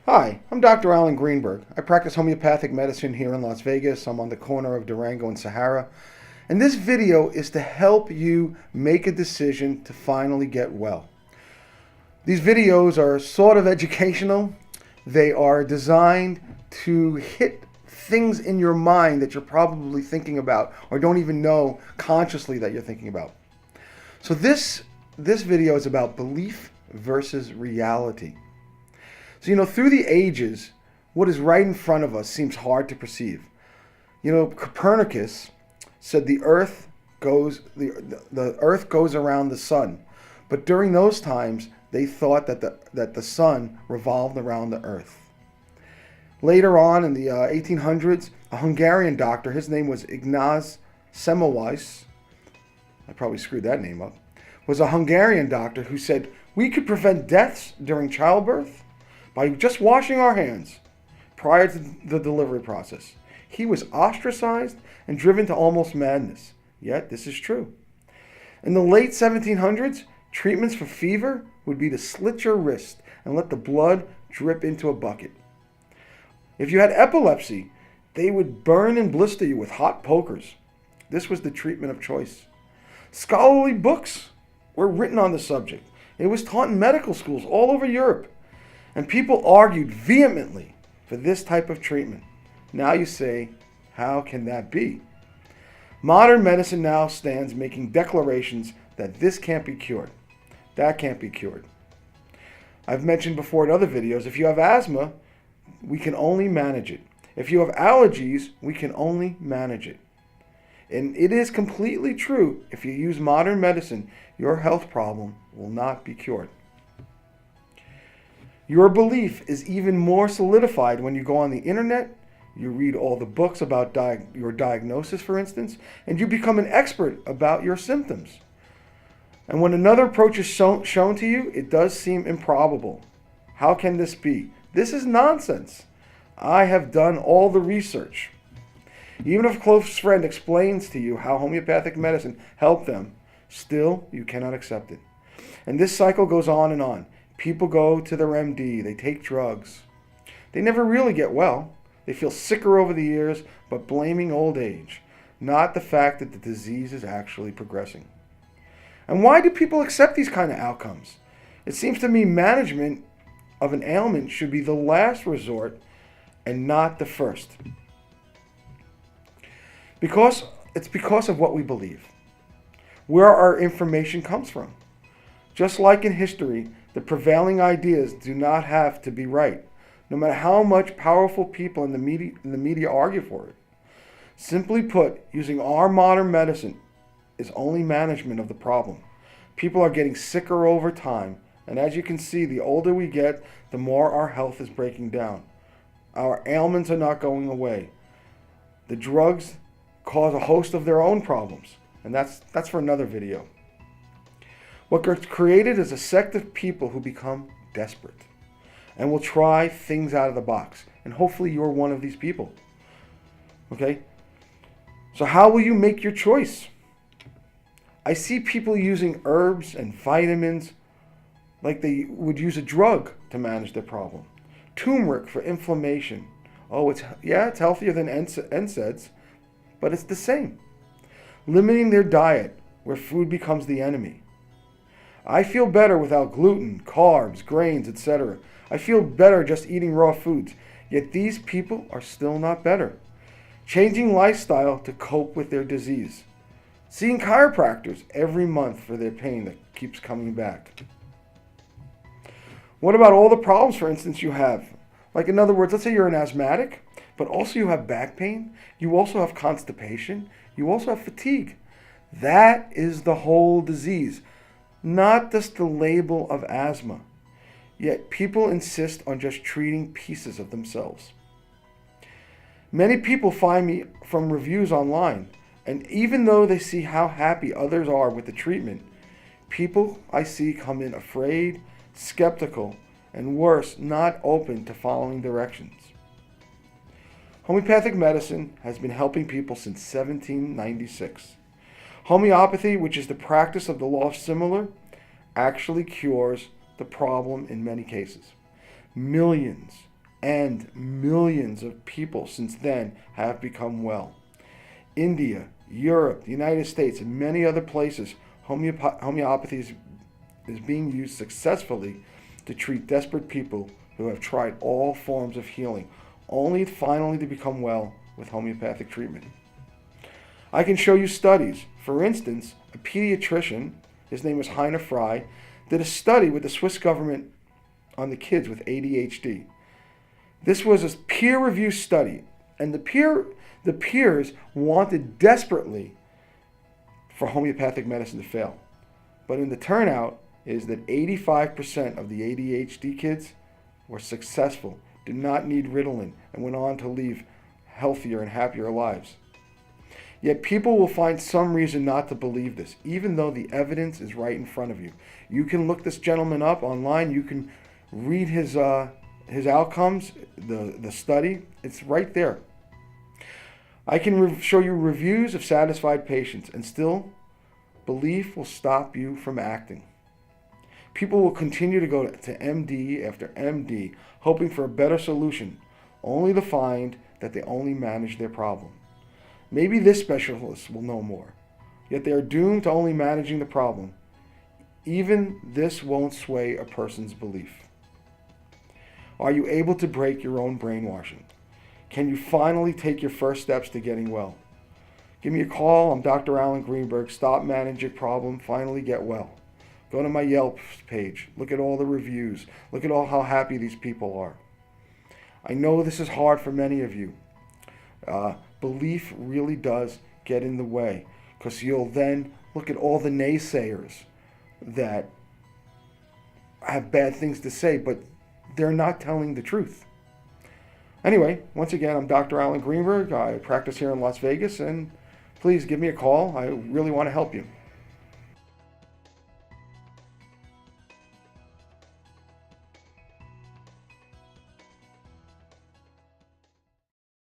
Hi, I'm Dr. Alan Greenberg. I practice homeopathic medicine here in Las Vegas. I'm on the corner of Durango and Sahara. And this video is to help you make a decision to finally get well. These videos are sort of educational. They are designed to hit things in your mind that you're probably thinking about or don't even know consciously that you're thinking about. So this video is about belief versus reality. So, through the ages, what is right in front of us seems hard to perceive. Copernicus said the earth goes around the sun. But during those times, they thought that the sun revolved around the earth. Later on in the 1800s, a Hungarian doctor, his name was Ignaz Semmelweis, I probably screwed that name up, was a Hungarian doctor who said we could prevent deaths during childbirth by just washing our hands prior to the delivery process. He was ostracized and driven to almost madness. Yet, this is true. In the late 1700s, treatments for fever would be to slit your wrist and let the blood drip into a bucket. If you had epilepsy, they would burn and blister you with hot pokers. This was the treatment of choice. Scholarly books were written on the subject. It was taught in medical schools all over Europe. And people argued vehemently for this type of treatment. Now you say, how can that be? Modern medicine now stands making declarations that this can't be cured. That can't be cured. I've mentioned before in other videos, if you have asthma, we can only manage it. If you have allergies, we can only manage it. And it is completely true, if you use modern medicine, your health problem will not be cured. Your belief is even more solidified when you go on the internet, you read all the books about your diagnosis, for instance, and you become an expert about your symptoms. And when another approach is shown to you, it does seem improbable. How can this be? This is nonsense. I have done all the research. Even if a close friend explains to you how homeopathic medicine helped them, still you cannot accept it. And this cycle goes on and on. People go to their MD, they take drugs. They never really get well. They feel sicker over the years, but blaming old age, not the fact that the disease is actually progressing. And why do people accept these kind of outcomes? It seems to me management of an ailment should be the last resort and not the first. It's because of what we believe, where our information comes from. Just like in history, the prevailing ideas do not have to be right, no matter how much powerful people in the media argue for it. Simply put, using our modern medicine is only management of the problem. People are getting sicker over time, and as you can see, the older we get, the more our health is breaking down. Our ailments are not going away. The drugs cause a host of their own problems, and that's for another video. What gets created is a sect of people who become desperate and will try things out of the box. And hopefully you're one of these people. Okay? So how will you make your choice? I see people using herbs and vitamins like they would use a drug to manage their problem. Turmeric for inflammation. Oh, it's healthier than NSAIDs, but it's the same. Limiting their diet where food becomes the enemy. I feel better without gluten, carbs, grains, etc. I feel better just eating raw foods. Yet these people are still not better. Changing lifestyle to cope with their disease. Seeing chiropractors every month for their pain that keeps coming back. What about all the problems, for instance, you have? Like, in other words, let's say you're an asthmatic, but also you have back pain. You also have constipation. You also have fatigue. That is the whole disease. Not just the label of asthma. Yet people insist on just treating pieces of themselves. Many people find me from reviews online, and even though they see how happy others are with the treatment, people I see come in afraid, skeptical, and worse, not open to following directions. Homeopathic medicine has been helping people since 1796. Homeopathy, which is the practice of the law of similar, actually cures the problem in many cases. Millions and millions of people since then have become well. India, Europe, the United States, and many other places, homeopathy is being used successfully to treat desperate people who have tried all forms of healing, only finally to become well with homeopathic treatment. I can show you studies. For instance, a pediatrician, his name is Heiner Fry, did a study with the Swiss government on the kids with ADHD. This was a peer-reviewed study, and the peers wanted desperately for homeopathic medicine to fail. But in the turnout is that 85% of the ADHD kids were successful, did not need Ritalin, and went on to live healthier and happier lives. Yet people will find some reason not to believe this, even though the evidence is right in front of you. You can look this gentleman up online. You can read his outcomes, the study. It's right there. I can show you reviews of satisfied patients, and still, belief will stop you from acting. People will continue to go to MD after MD, hoping for a better solution, only to find that they only manage their problem. Maybe this specialist will know more, yet they are doomed to only managing the problem. Even this won't sway a person's belief. Are you able to break your own brainwashing? Can you finally take your first steps to getting well? Give me a call. I'm Dr. Alan Greenberg. Stop managing your problem. Finally get well. Go to my Yelp page. Look at all the reviews. Look at all how happy these people are. I know this is hard for many of you. Belief really does get in the way, because you'll then look at all the naysayers that have bad things to say, but they're not telling the truth. Anyway, once again, I'm Dr. Alan Greenberg. I practice here in Las Vegas, and please give me a call. I really want to help you.